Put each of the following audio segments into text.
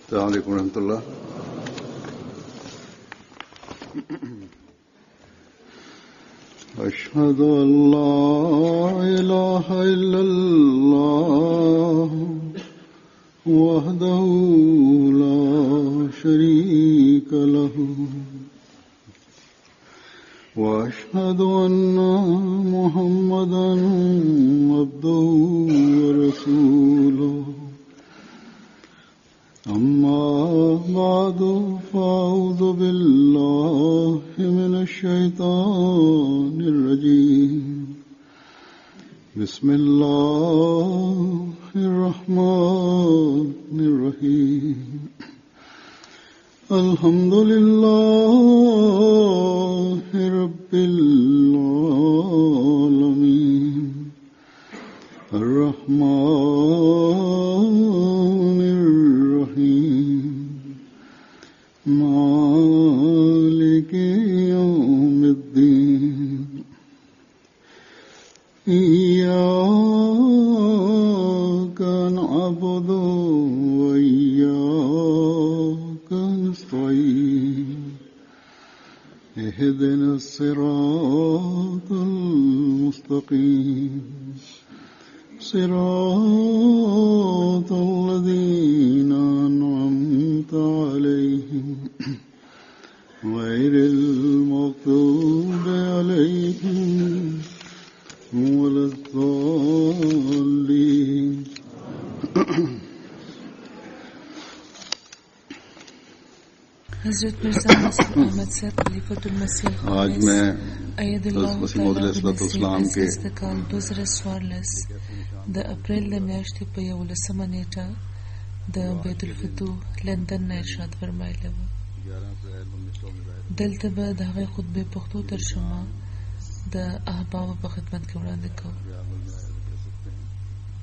अस्सलाम वालेकुम रहमतुल्लाह। अशहदु अल्ला इलाहा इल्लल्लाह वहदहु ला शरीका लहु व अशहदु अन्ना मुहम्मदन अब्दुहु व रसूलुहु। अम्मा बादु फ़अऊज़ु बिल्लाहि मिनश शैतानिर रजीम। बिस्मिल्लाहिर रहमानिर रहीम। अल्हम्दुलिल्लाहि रब्बिल आलमीन अर्रहमानिर रहीम मालिकि यौमिद्दीन। इय्याका नअबुदु व इय्याका नस्तईन। इहदिनस सिरातल मुस्तकीम सिरातल लज़ीना अनअमता अलैहिम गैरिल मग़्दूबि अलैहिम वलद्दाल्लीन। हज़रत मिर्ज़ा नसीर अहमद साहब खलीफतुल मसीह आज मैं मसीह मौद अलैहिस्सलाम के कल 2014 د اپریل د میاشتې په 11مه نیټه د بیت الفتوح لندن نه ارشاد فرمایلی و. دلته به د هغې خطبې پښتو ترجمه د احبابو په خدمت کې وړاندې کوو.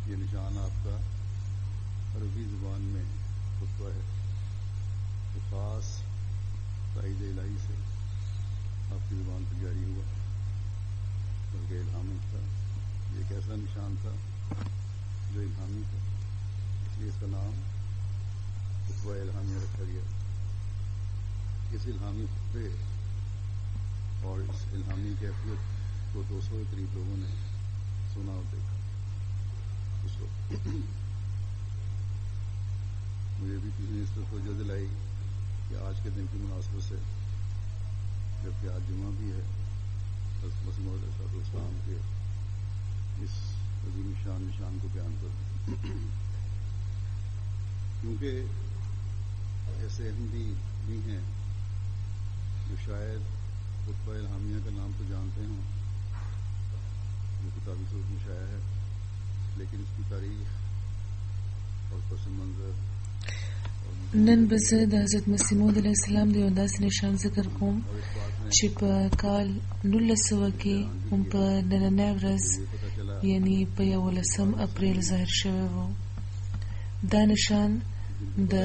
ये निशान आपका अरबी जुबान में खुतबा है तो खास ताईद इलाही से आपकी जुबान पर जारी हुआ, बल्कि इल्हामी था। ये एक ऐसा निशान था जो इल्हामी था, इसलिए इसका नाम खुतबा इल्हामिया रखा गया। इस इल्हामी खुतबे और इस इल्हामी कैफियत को 200 के करीब लोगों ने सुना और देखा। मुझे भी किसी ने इस पर तवज्जो दिलाई कि आज के दिन की मुनासबत से, जबकि आज जुमा भी है, हज़रत मसीह मौद अलैहिस्सलाम के इस अज़ीम शान निशान को बयान करूं, क्योंकि ऐसे अहमदी भी हैं जो शायद खुतबा इल्हामिया का नाम तो जानते हों, जो किताबी सूरत में शाया है, लेकिन इसकी तारीख और पस मंजर نن به زه د حضرت مسیح موعود علیه السلام د یو داسې نشان ذکر کوم چې په کال 1900 کې هم په نننۍ ورځ یعنی په 11 اپریل ظاهر شوی و. دا نشان د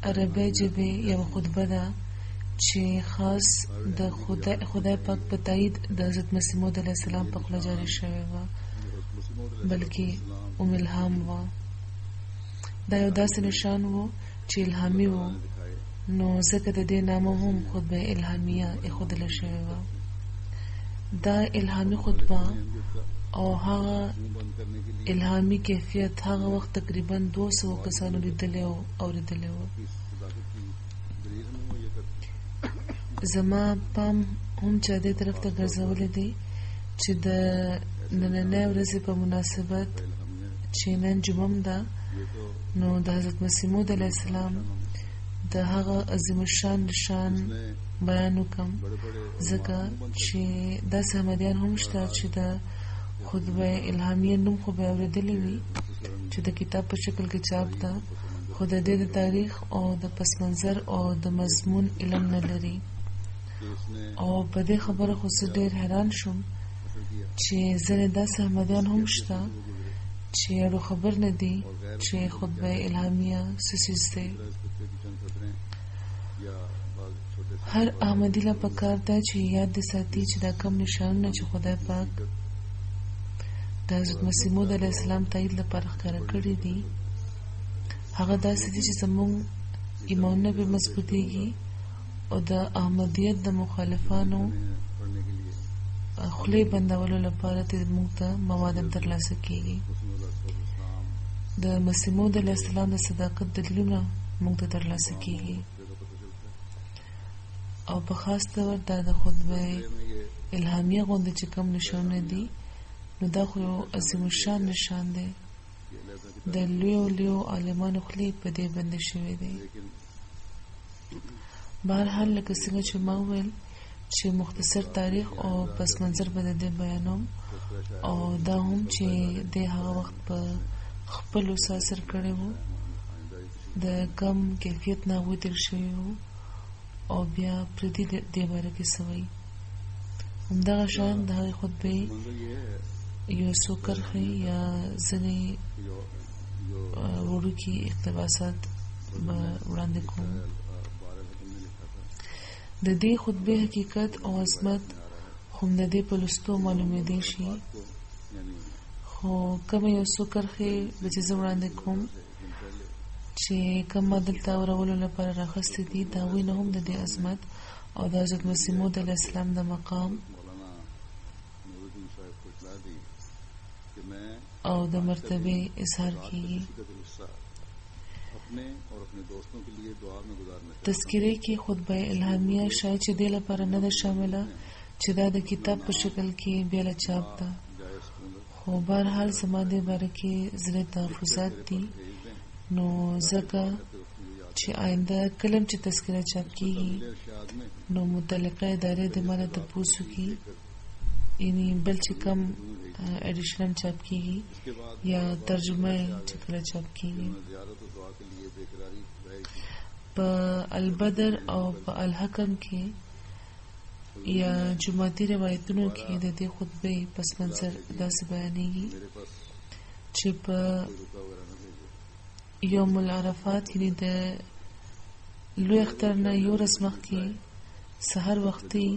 عربی ژبې یوه خطبه ده چې خاص د خدای پاک په تایید د حضرت مسیح موعود علیه السلام په خوله جاری شوی و، بلکې الهام و. دا یو داسې نشان و چې الهامي و، نو ځکه د دې نامه هم خطبه الهامیه ایښودل شوې وه. دا الهامي خطبه او هغه الهامي کیفیت هغه وخت تقریبا 200 کسانو لیدلی او اورېدلی و. زما پام هم چا دې طرف ته ګرځولی دی چې د نننۍ ورځې په مناسبت چې نن جمعه ده، نو د حضرت مسیح موعود علیه السلام د هغه عظیم الشان نشان بیان وکم، ځکه چې داسې احمدیان هم شته چې د خطبه الهامیه نوم خو به اورېدلی وي چې د کتاب په شکل کې چاپ ده، خو د دې د تاریخ او د پس منظر او د مضمون علم نه لري. او په دې خبره خو زه ډېر حیران شوم چې ځینې داسې احمدیان هم شته چې اړو خبر نه دي چې خطبه الهامیه څه څیز دی. هر احمدي له پکار ده چې یاد دې ساتي چې دا کم نشانونه چې خدای پاک د حضرت مسیح موعود علیه السلام تایید لپاره ښکاره کړي دي، هغه داسې دي چې زموږ ایمانونه به مضبوطېږي او د احمدیت د مخالفانو خولې بندولو لپاره موږ ته مواد هم ترلاسه کېږي. د مسیح موعود علیه السلام د صداقت دلیلونه موږ ته ترلاسه کېږي او په خاص ډول دا د خطبه الهامیه غونډه چې کوم نشانونه دي نو دا خو یو عظیم الشان نشان دی. د لویو عالمانو خولې په دې بندې شوې دي. بهرحال لکه څنګه چې ما وویل چې مختصر تاریخ او پس منظر به د دې بیانوم او دا هم چې د هغه وخت په خپلو ساسر کړی وو د کم کیفیت نه وتر شوی وو او بیا پردي دې باره کې سوی همدغه شان د هغې خطبې یو څو کرښې یا ځینې وړوکي اقتباسات به وړاندې کوم. د دې خطبې حقیقت او عظمت هم د دې په لوستو معلومېدی شي خو کومه یو څو کرښې به چې زه وړاندې کوم چې کوم ما دلته اورولو لپاره راخستې دي د هغوی نه هم د دې عظمت او د حضرت مسیح موعود علیه السلام د مقام او د مرتبه اظهار کیږي. تذکیره کې خطبه الهامیه شاید چې دې لپاره نه ده شامله چې دا د کتاب په شکل کې بیا له چاپ ده خو بهرحال زما دې باره کې ځینې تحفظات دي نو ځکه چې آینده کله چې تذکره چاپ کیږي نو متعلقه ادارې د مانه تپوس وکړي یعنی بل چې کم ایډیشن چاپ کیږي یا ترجمه چې کله چاپ کیږي په البدر او په الحکم کې یا جماعتي روایتونو کې د دې خطبې پس منظر داسې بیانېږي چې په یوم العرفات یعنی د لوی اختر نه یو ورځ مخکې سحر وختي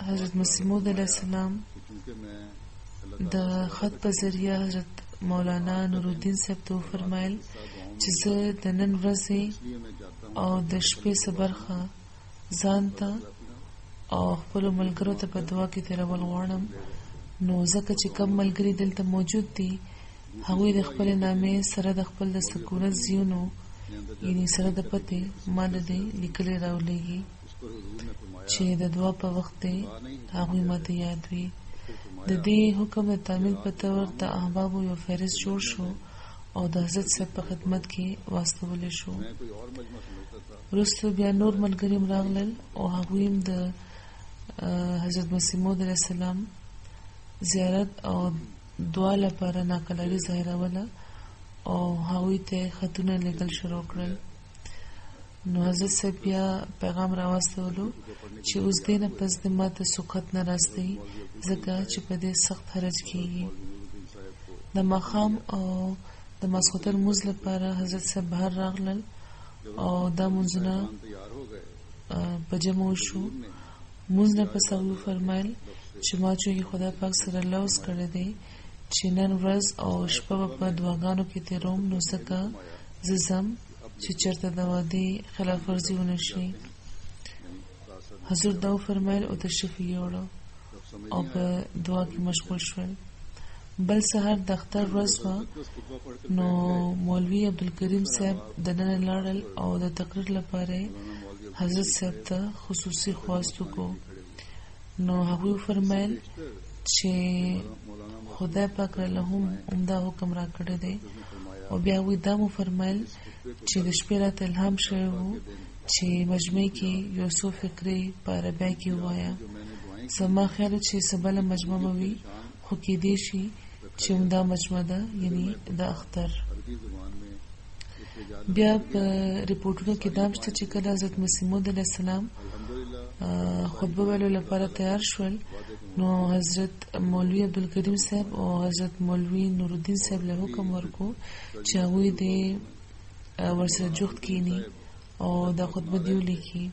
حضرت مسیح موعود علیه السلام د خط په ذریعه حضرت مولانا نورالدین صاحب ته وفرمایل چې زه د نن ورځې او د شپې څه برخه ځان ته او خپلو ملګرو ته په دعا کې تېرول غواړم نو ځکه چې کم ملګري دلته موجود دي هغوی د خپلې نامې سره د خپل د سکونت زیونو یعنی سره د پتې ما د دې لیکلې راولېږي چې د دعا په وخت دی هغوی ما ته یاد وي. د دې حکم د تعمیل په طور د احبابو یو فهرست جوړ شو او د حضرت صاحب په خدمت کې واستولی شو. وروسته بیا نور ملګري هم راغلل او هغوی هم د حضرت مسیح موعود علیه السلام زیارت او دعا لپاره ناکلاري ظاهروله او هغوی ته خطونه لیږل شروع کړل. نو حضرت صاحب بیا پیغام راواستولو چې اوس دې نه پس د ما ته سوقت نه راستئ ځکه چې په دې سخت حرج کېږي. د ماښام او د ماسخوتن لمونځ لپاره حضرت صاحب بهر راغلل او دا لمونځونه په جمع وشو. لمونځ نه پس هغوی وفرمایل چې ما چونکې خدای پاک سره لوز کړی دی چې نن ورځ او شپه به په دعاګانو کې تېروم نو ځکه زه ځم چې چېرته د وعدې خلاف ورزي ونه شي. حضور دا وفرمایل او تشریف یې یوړه او په دعا کې مشغول شول. بل سهار د اختر ورځ وه نو مولوي عبدالکریم صاحب دننه لاړل او د تقریر لپاره حضرت صاحب ته خصوصي خواست وکړو. نو هغوی وفرمایل چې خدای پاک راله هم عمده حکم را کړی دی او بیا هغوی دا مو فرمایل چې د شپې راته الهام شوی و چې مجمع کې یو څو فقرې په عربی کې ووایه. زما خیال و چې څه بله مجمع به وي خو کیدی شي چې همدا مجمع ده یعنی د اختر. بیا په ریپورټونو کې دا هم شته چې کله حضرت مسیح موعود علیه السلام خطبه ویلو لپاره تیار شول نو حضرت مولوي عبدالکریم صاحب او حضرت مولوي نورالدین صاحب له حکم ورکو چې هغوی دې ورسره جوخت کینی او دا خطبه دې ولیکي.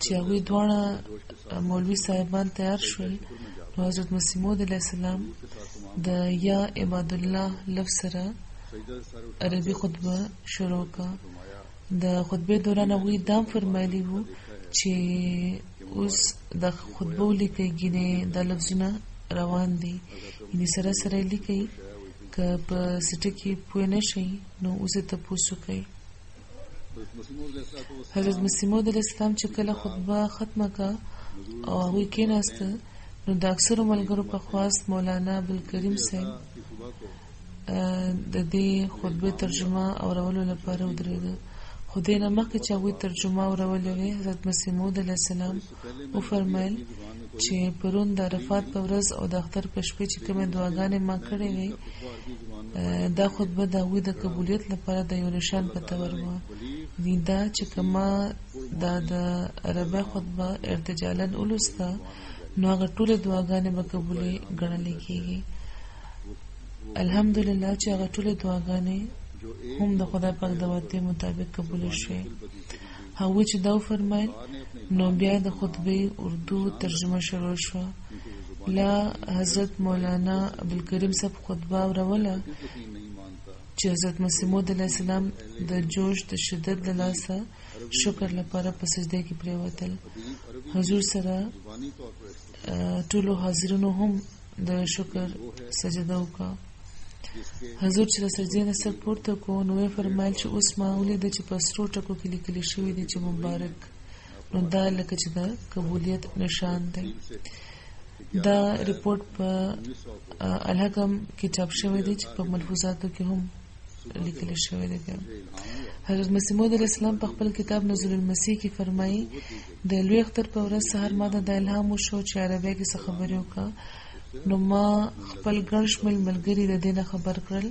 چې هغوی دواړه مولوي صاحبان تیار شول نو حضرت مسیح موعود علیه السلام د یا عبادالله لفظ سره عربي خطبه شروع کا. د خطبه دوران هغوی دام فرمایلی وو چې اوس د خطبه لیکي نه د لفظونه روان دي، یعنی سره سره لیکي که په سټکی پوه نشي نو اوس ته پوسو کوي. حضرت مسیح موعود علیه السلام چې کله خطبه ختمه کا او هغوی کېناسته نو د اکثرو ملګرو په خواست مولانا عبدالکریم صاحب د دې خطبه ترجمه اورولو لپاره ودرېده. خو دې نه مخکې چې هغوی ترجمه اورولې وې، حضرت مسیح موعود علیه السلام وفرمیل چې پرون د عرفات په ورځ او د اختر په شپې چې کومې دعاګانې ما کړې وې، دا خطبه د هغوی د قبولیت لپاره د یو نشان په تور وه. دا چې کما دا د عربی خطبه ارتجالاً ولوسته نو هغه ټولې دعاګانې به قبولې ګڼلې کېږي. الحمدلله چې هغه ټولې دعاګانې هم د خدای پاک د وعدې مطابق قبول شوې. هغوی چې دا وفرمایل نو بیا د خطبې اردو ترجمه شروع شوه. لا حضرت مولانا عبدالکریم صاحب خطبه اوروله چې حضرت مسیح موعود علیه السلام د جوش د شدت له لاسه شکر لپاره په سجده کې پریوتل. حضور سره ټولو حاضرینو هم د شکر سجده وکړه. حضور چې له سجدې نه سر پورته کو نو یې فرمایل چې اوس ما ولیده چې په سرو ټکو کې لیکل شوي دي چې مبارک، نو دا لکه چې د قبولیت نشان دی. دا ریپورت په الحکم کې چاپ شوی دی چې په ملفوظاتو کې هم لیکل شوی دی. حضرت مسیح موعود علیه السلام په خپل کتاب نزول المسیح کې فرمایي د لوی اختر په ورځ سحر ما د الهام وشو چې عربی کې څه خبرې وکړه، نو ما خپل ګڼ شمېر ملګري د دې نه خبر کړل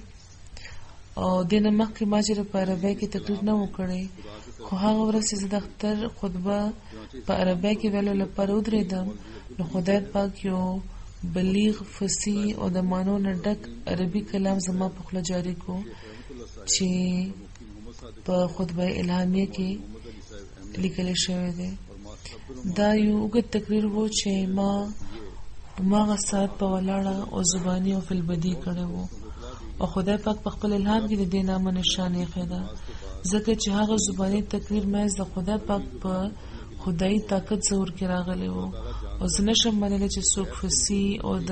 او دې نه مخکې ما چې په عربی کې تقریر نه و کړی، خو هغه ورځ چې زه د اختر خطبه په عربی کې ویلو لپاره ودرېدم نو خدای پاک یو بلیغ فصیح او د معنو نه ډک عربي کلام زما په خوله جاری کو چې په خطبه الهامیه کې لیکل شوی دی. دا یو اوږد تقریر و چې ما هماغه ساعت په ولاړه او زباني او فلبدي کړی و او خدای پاک په خپل الهام کې د دې نامه نشانه یې ده، ځکه چې هغه زباني تقریر محض د خدای پاک په خدایي طاقت زور کې راغلی و او زه نشم منلی چې څوک فصیح او د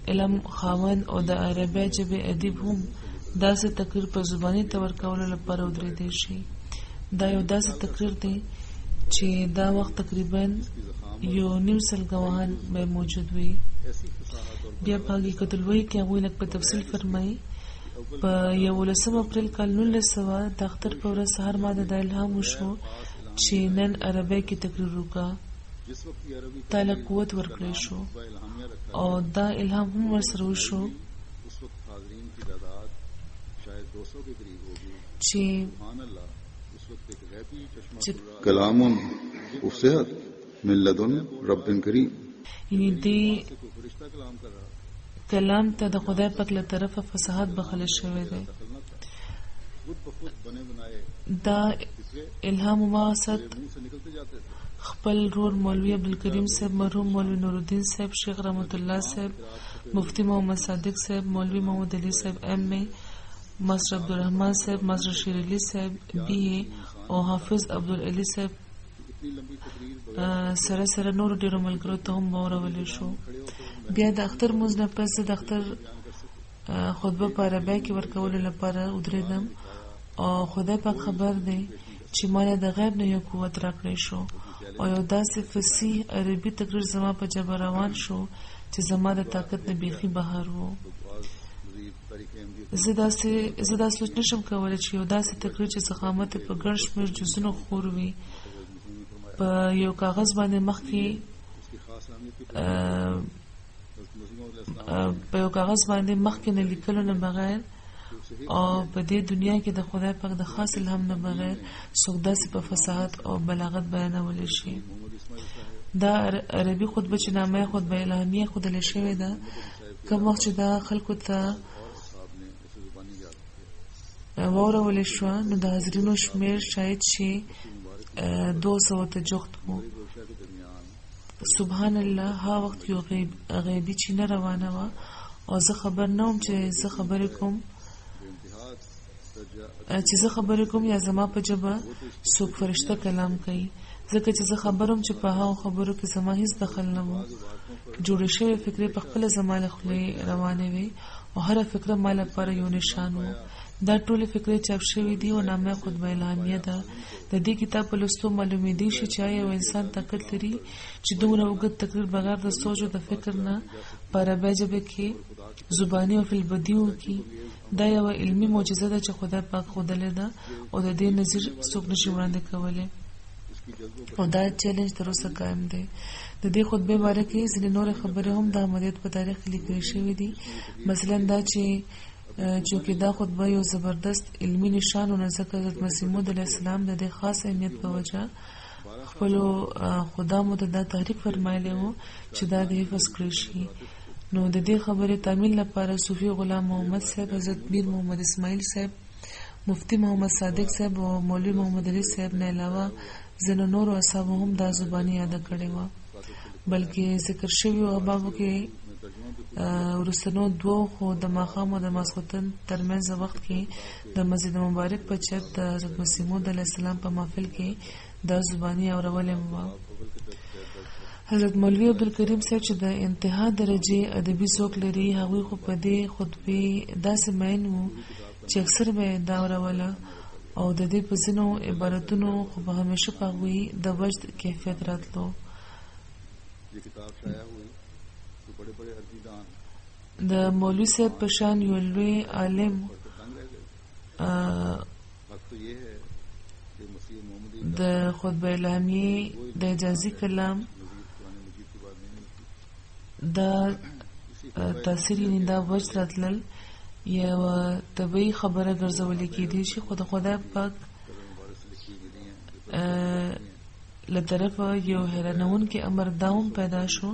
علم خاوند او د عربی ژبې ادیب هم داسې تقریر په زباني طور کولو لپاره ودرېدی شي. دا یو داسې تقریر دی چې دا وخت تقریبا 1.5 ګواهان به موجود وي. بیا په حقیقت الوحی کې هغوی لږ په تفصیل فرمایي په 11 اپریل کال 1900 د اختر په ورځ سهار ما د الهام وشو چې نن عربی کې تقریر وکړه. تاله قوت ورکړی شو او دا الهام هم ورسره وشو چې کلام افصحت من لدن رب کریم، یعنی دی کلام ته د خدای پاک له طرفه فصاحت بخښل شوی دی. دا الهام ما سات خپل رور مولوی عبدالکریم صاحب، مرحوم مولوی نور الدین صاحب، شیخ رحمت الله صاحب، مفتی محمد صادق صاحب، مولوی محمد علی صاحب M.A، ماسٹر عبدالرحمن صاحب، ماسٹر شیر علی صاحب B.A او حافظ عبدالعلی صاحب سره سره نور ډیرو ملګرو ته هم واورول شو. بیا د اختر مونځ نه پس د اختر خطبه په عربی کې ورکولو لپاره ودرېدم او خدای پاک خبر دی چې مالا د غیب نه یو قوت راکړی شو او یو داسې فصیح عربي تقریر زما په ژبه روان شو چې زما د طاقت نه بیخي بهر و. زه دا سوچ نشم کولی چې یو داسې تقریر چې ضخامت په ګڼ شمېر جزونو خور وي په یو کاغذ باندې مخکې نه لیکلو نه بغیر او په دې دنیا کې د خدای پاک د خاص الهام نه بغیر څوک داسې په فصاحت او بلاغت بیانولی شي. دا عربي خطبه چې نامه خطبه الهامیه ښودل شوې ده، کوم وخت چې دا خلکو ته واورول شوه نو د حاضرینو شمېر شاید شي 200 ته جوخت و. سبحان الله، ها وخت یو غیبی چینه روانه وه او زه خبر نه وم چې زه خبرې کوم چې زه خبرې کوم یا زما په ژبه څوک فرشته کلام کوي، ځکه چې زه خبروم چې په هغو خبرو کې زما هیڅ دخل نه و. جوړې شوې فکرې په خپله زما له خولې روانې وې او هره فکره ما لپاره یو نشان و. دا ټولې فکرې چاپ شوې دي او نامه خطبه الهامیه ده. د دې کتاب په لوستو معلومېدی شي چې یو انسان طاقت لري چې دومره اوږد تقریر بغیر د سوچ او د فکر نه په عربۍ ژبه کې زباني او فلبدي وکړي. دا یو علمي معجزه ده چې خدای پاک ښودلې ده او د دې نظیر څوک نشي وړاندې کولی او دا چیلنج تر اوسه قایم دی. د دې خطبې باره کې ځینې نورې خبرې هم د احمدیت په تاریخ کې لیکل شوې دي. مثلا دا چې چونکې دا خطبه یو زبردست علمي نشان و، ځکه حضرت مسیح موعود علیه السلام د دې خاص اهمیت په وجه خپلو خدامو ته دا تحریک فرمایلی و چې دا د حفظ کړی شي. نو د دې خبرې تعمیل لپاره صوفي غلام محمد صاحب، حضرت میر محمد اسماعیل صاحب، مفتی محمد صادق صاحب او مولوی محمد علي صاحب نه علاوه ځینو نورو اصحابو هم دا زباني یاده کړې وه. بلکې ذکر شویو ابابو کې وروستنو دوو خو د ماښام او د ماسخوتن ترمنځ وخت کې د مسجد مبارک په چت د حضرت مسیح موعود علیه السلام په محفل کې دا زباني اورولې وه. حضرت مولوی عبدالکریم صاحب چې د انتها درجې ادبي ذوق لري، هغوی خو په دې خطبې داسې مین وو چې اکثر به یې دا اوروله او د دې په ځینو عبارتونو خو به همیشه په هغوی د وجد کیفیت راتلو. د مولوی صاحب په شان یو لوی عالم د خطبه الهامیه د اجازي کلام دا تاثیر یې دا وجد راتلل یو طبیعي خبره ګرځولې کېدی شي، خو د خدای پاک له طرفه یو حیرانونکی امر دا هم پیدا شو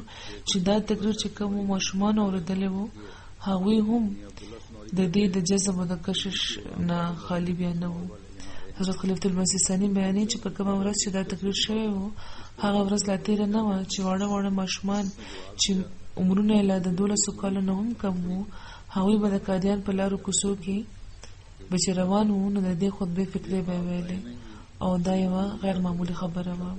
چې دا تقریر چې کومو ماشومانو اورېدلی وو هغوی هم د دې د جذب او د کشش نه خالي بیا نه وو. حضرت خلیفة المسیح ثاني بیانوي چې په کومه ورځ چې دا تقریر شوی وو هغه ورځ لا تېره نه وه چې واړه واړه ماشومان چې عمرونه یې لا د 12 کالو نه هم کم وو هغوی به د قادیان په لارو کوڅو کې به چې روان وو نو د دې خطبې فکرې به یې ویلې او دا یوه غیر معمولي خبره وه.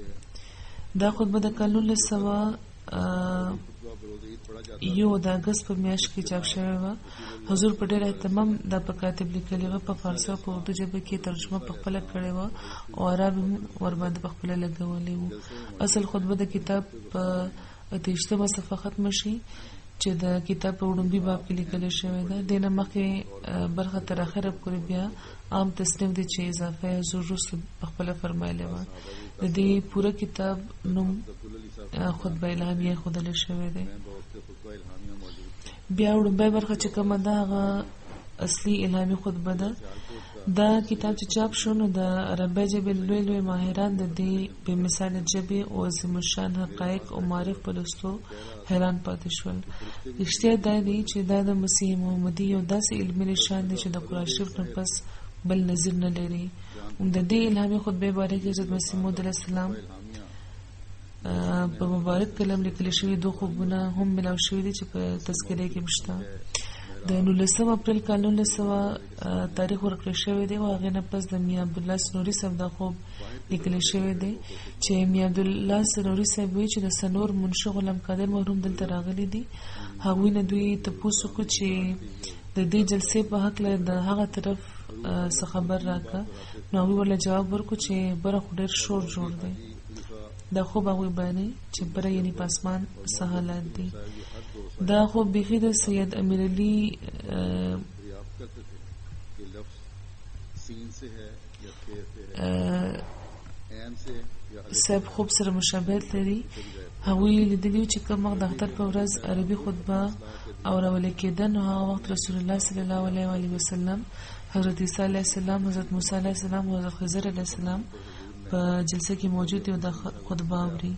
دا خطبه د کال 1901 د اګست په میاشت کې چاپ شوې وه. حضور په ډېر اهتمام دا په کاتب لیکلې وه، په فارسي او په اردو ژبه کې ترجمه په خپله کړې وه او عرب هم ورباندې په خپله لګولی وو. اصل خطبه د کتاب په 28مه صفحه ختمه شي چې د کتاب په وړومبي باب کې لیکل شوی ده. دې نه مخکې برخه تر اخره پورې بیا عام تصنیف دی چې اضافه حضور وروسته په خپله فرمایلی وه. د دې پوره کتاب نوم خطبه الهامیه ښودلی شوی دی. بیا وړومبی برخه چې کومه ده هغه اصلي الهامي خطبه ده. دا کتاب چې چاپ شو نو د عربۍ ژبې لوی لوی ماهران د دې بې مثاله ژبې او عظیم الشان حقایق او معارف په لوستو حیران پاتې شول. رښتیا دا دی چې دا د مسیح محمدي یو داسې علمي نشان دی چې د قرآن شریف نه پس بل نظیر نه لري. د دې الهامي خطبې باره کې حضرت مسیح موعود علیه السلام په مبارک کلام لیکل شوي 2 خوبونه هم ملاو شوي دي چې په تذکره کې شته. د 19 اپریل کال 1900 تاریخ ورکړل شوی دی او هغې نه پس د میاں عبدالله سنوري صاحب دا خوب لیکل شوی دی چې میاں عبدالله سنوري صاحب وایي چې د سنور منشي غلام قادر مرحوم دلته راغلي دي. هغوی نه دوی تپوس وکړو چې د دې جلسې په هکله د هغه طرف څه خبر راکړه. نو هغوی ورله جواب ورکړو چې بره خو ډېر شور جوړ دی. دا خوب هغوی بیانوي چې بره یعنې په اسمان څه حالات دي. دا خوب بیخي د سید امیر علي صاحب خوب سره مشابهت لري. هغوی لیدلي چې کوم وخت د اختر په ورځ عربي خطبه اورول کېده نو هغه وخت رسول الله صلی الله علیه وسلم، حضرت عیسی علیه السلام، حضرت موسی علیه السلام او حضرت خضر علیه السلام په جلسه کې موجود دي او د خطبه اوري.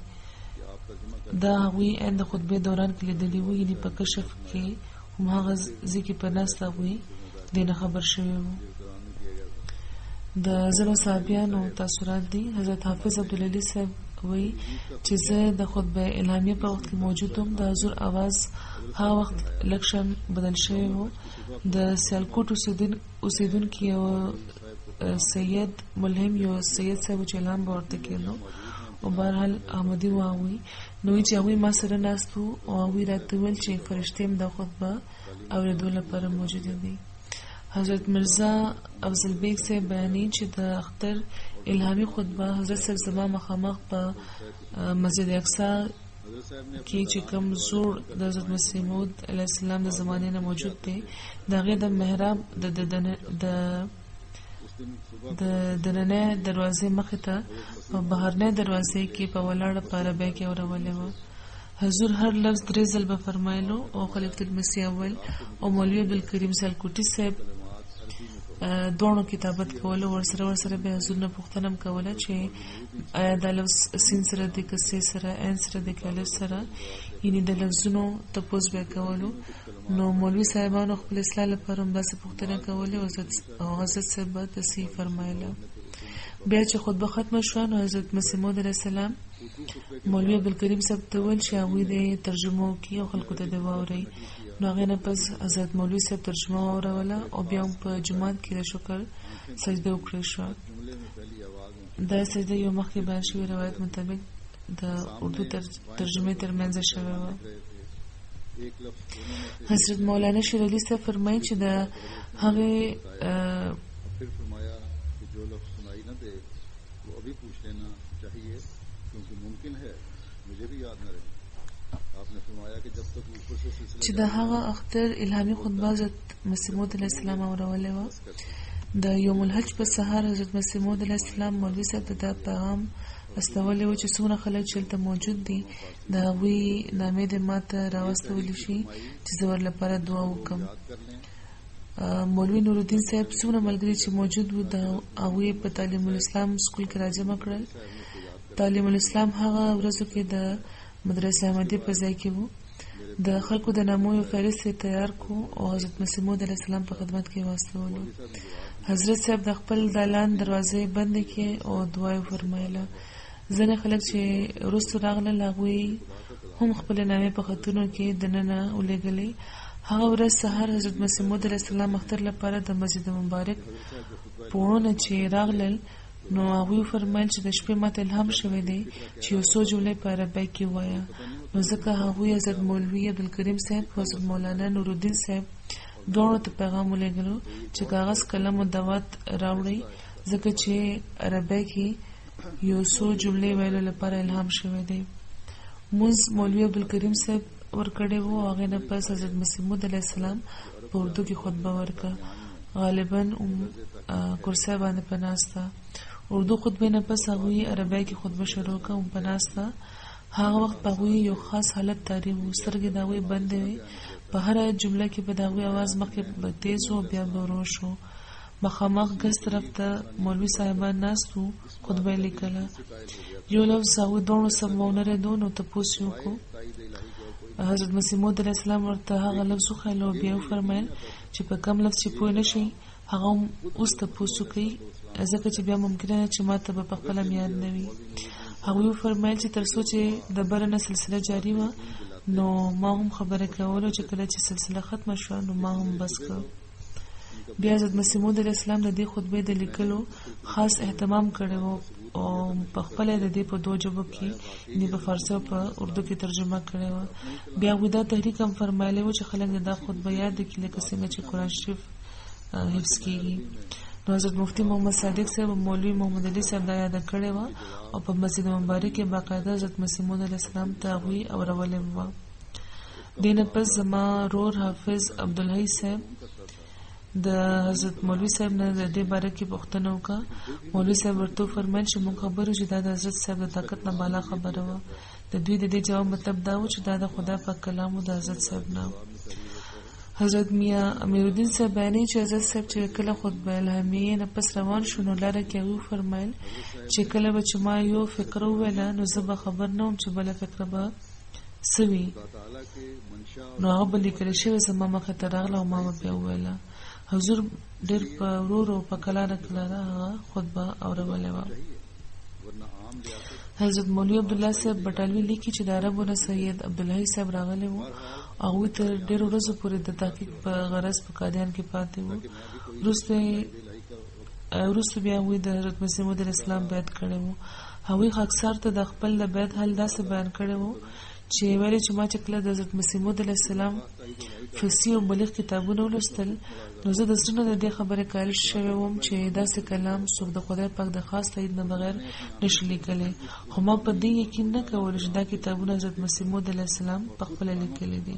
دا هغوی عین د خطبې دوران کې لیدلي وو، یعنې په کشف کې هم هغه ځای کې په ناسته هغوی دې نه خبر شوي وو. د ځینو صحابیانو تاثرات دي. حضرت حافظ عبدالعلي صاحب وی چې زه د خطبه الهامیه په وخت کې موجود وم. د حضور आवाज هغه وخت لکشن بدل شوی وو. د سیالکوټ اوسیدونکي یو سید ملهم یو سید صاحب چې الهام به ورته کېدو او بهرحال احمدي واوي نو چې هغوی ما سره ناست وو او هغوی راته ویل چې فرشتې هم دا خطبه اورېدو لپاره موجوده دي. حضرت مرزا افضل بیگ صاحب بیانوي چې د اختر الهامي خطبه حضرت صاحب زما مخامخ په مسجد اقصی کې چې کوم زوړ د حضرت مسیح موعود علیه السلام د زمانې نه موجود دی د هغې د محراب د دننۍ دروازې مخې ته په بهرنۍ دروازې کې په ولاړه په عربۍ کې اورولې وه. حضور هر لفظ 3 ځله فرمایلو او خلیفۃ المسیح اول او مولوي عبدالکریم سالکوټي صاحب دوړو کتابت کوله. ورسره به حضور نه پوښتنه کوله چې آیا دا لفظ سین سره د کسې سره عین سره د الف سره یعنی د لفظونو تپوس به کولو. نو مولوي صاحبانو خپل اصلاح لپاره هم داسې پوښتنه کولې او حضرت صاحب به تصحیح فرمایله. بیا چې خطبه ختمه شوه نو حضرت مسیح موعود علیه السلام مولوي عبدالکریم صاحب ته ویل چې هغوی د ترجمه وکړي او خلکو ته دې واورئ. نو هغې نه پس حضرت مولوي صاحب ترجمه واوروله او بیا هم په جومات کې د شکر سجده وکړل شوه. دا سجده یو مخکې بیان شوي روایت مطابق د اردو ترجمې ترمنځ شوې وه. حضرت مولانا شیر علي صاحب فرمایي چې د هغې چې د هغه اختر الهامي خطبه حضرت مسیح موعود علیه السلام اورولې وه. د یوم الحج په سهار حضرت مسیح موعود علیه السلام مولوي صاحب ته دا پیغام استولی و چې څومره خلک چې هلته موجود دي د هغوی نامې دې ما ته راواستولی شي چې زه ور لپاره دعا وکړم. مولوي نورالدین صاحب څومره ملګري چې موجود وو د هغوی په تعلیم الاسلام سکول کې راجمع کړل. تعلیم الاسلام هغه ورځو کې د مدرسې احمدیه په ځای کې وو. د خلکو د نامو یو فهرست تیار کو او حضرت مسیح موعود علیه السلام په خدمت کې واستولو. حضرت صاحب د خپل دالان دروازې بندې کړې او دعا یې فرمایله. ځینې خلک چې وروسته راغلل هغوی هم خپلې نامې په خطونو کې دننه ولېږلې. هغه ورځ سهار حضرت مسیح موعود علیه السلام اختر لپاره د مسجد مبارک پوړونه چې راغلل نو هغوی فرمایل چې د شپې ماته الهام شوی دی چې یو څو جملې په عربۍ کې ووایه. نو ځکه هغوی حضرت مولوي عبدالکریم صاحب او حضرت مولانا نورالدین صاحب دواړو ته پیغام ولېږلو چې کاغذ قلم او دوات راوړئ ځکه چې عربۍ کې یو څو جملې ویلو لپاره الهام شوی دی. مونځ مولوي عبدالکریم صاحب ورکړی و او هغې نه پس حضرت مسیح موعود علیه السلام په اردو کې خطبه ورکړه. غالبا کرسۍ باندې په ناسته. اردو خطبې نه پس هغوی عربۍ کې خطبه شروع کړه هم په ناسته. هغه وخت په هغوی یو خاص حالت تاری و. سترګې د هغوی بندې وې. په هره جمله کې به د هغوی اواز مخکې به تیز و بیا به ورو شو. مخامخ ګس طرف ته مولوي صاحبان ناست وو. خطبه یې لیکله. یو لفظ هغوی دواړو سم ونرېدو نو تپوس یې وکړو. حضرت مسیح موعود علیه السلام ورته هغه لفظ وښایلو او بیا وفرمیل چې په کوم لفظ چې پوه نه شئ هغه هم اوس تپوس وکړئ ځکه چې بیا ممکنه ده چې ما ته به په خپله یاد نه وي. هغوی وفرمیل چې تر څو چې د بره نه سلسله جاري وه نو ما هم خبره کولو چې کله چې سلسله ختمه شوه نو ما هم بس کړ. بیا حضرت مسیح موعود علیه السلام د دې خطبې د لیکلو خاص اهتمام کړی و او په خپله د دې په دوه ژبو کې یعنې په فارسي او په اردو کې ترجمه کړې وه. بیا هغوی دا تحریک هم فرمایلی و چې خلک د دا خطبه یاد کړي لکه څنګه چې قرآن شریف حفظ کېږي. نو حضرت مفتي محمد صادق صاحب او مولوي محمد علي صاحب دا یاده کړې وه او په مسجد مبارک کې باقاعده حضرت مسیح موعود علیه السلام ته هغوی اورولې وه. دې نه پس زما رور حافظ عبدالحی صاحب د حضرت مولوي صاحب نه د دې باره کې پوښتنه وکړه. مولوي صاحب ورته وفرمیل چې موږ خبر یو چې دا د حضرت صاحب د طاقت نه بالا خبره وه. د دوی د دې جواب مطلب دا و چې دا د خدای پاک کلام و د حضرت صاحب نه. حضرت میاں امیرالدین صاحب بیانوي چې حضرت صاحب چې کله خطبه الهامیې نه پس روان شو نو لاره کې هغوی وفرمیل چې کله به چې ما یو فقره وویله نو زه به خبر نه وم چې بله فقره به څه وي. نو هغه به لیکلې شوې زما مخې ته راغله او ما به بیا وویله. حضور ډېر په ورو ورو په کلاره کلاره هغه خطبه اورولې وه. حضرت مولوی عبدالله صاحب بټالوي لیکي چې د عربو نه سید عبدالحی صاحب راغلی وو. هغوی تر ډېرو ورځو پورې د تحقیق په غرض په قادیان کې پاتې وو. وروسته بیا هغوی د حضرت مسیح موعود علیه السلام بیعت کړی وو. هغوی خاکسار ته د خپل د بیعت حل داسې بیان کړی وو چې ویلې چې ما چې کله د حضرت مسیح موعود علیه السلام فصیح او بلیغ کتابونه ولوستل نو زه د زړه نه د دې خبرې قایل شوی وم چې داسې کلام څوک د خدای پاک د خاص تایید نه بغیر نشي لیکلی. خو ما په دې یقین نه کولو چې دا کتابونه حضرت مسیح موعود علیه السلام پخپله لیکلي دي.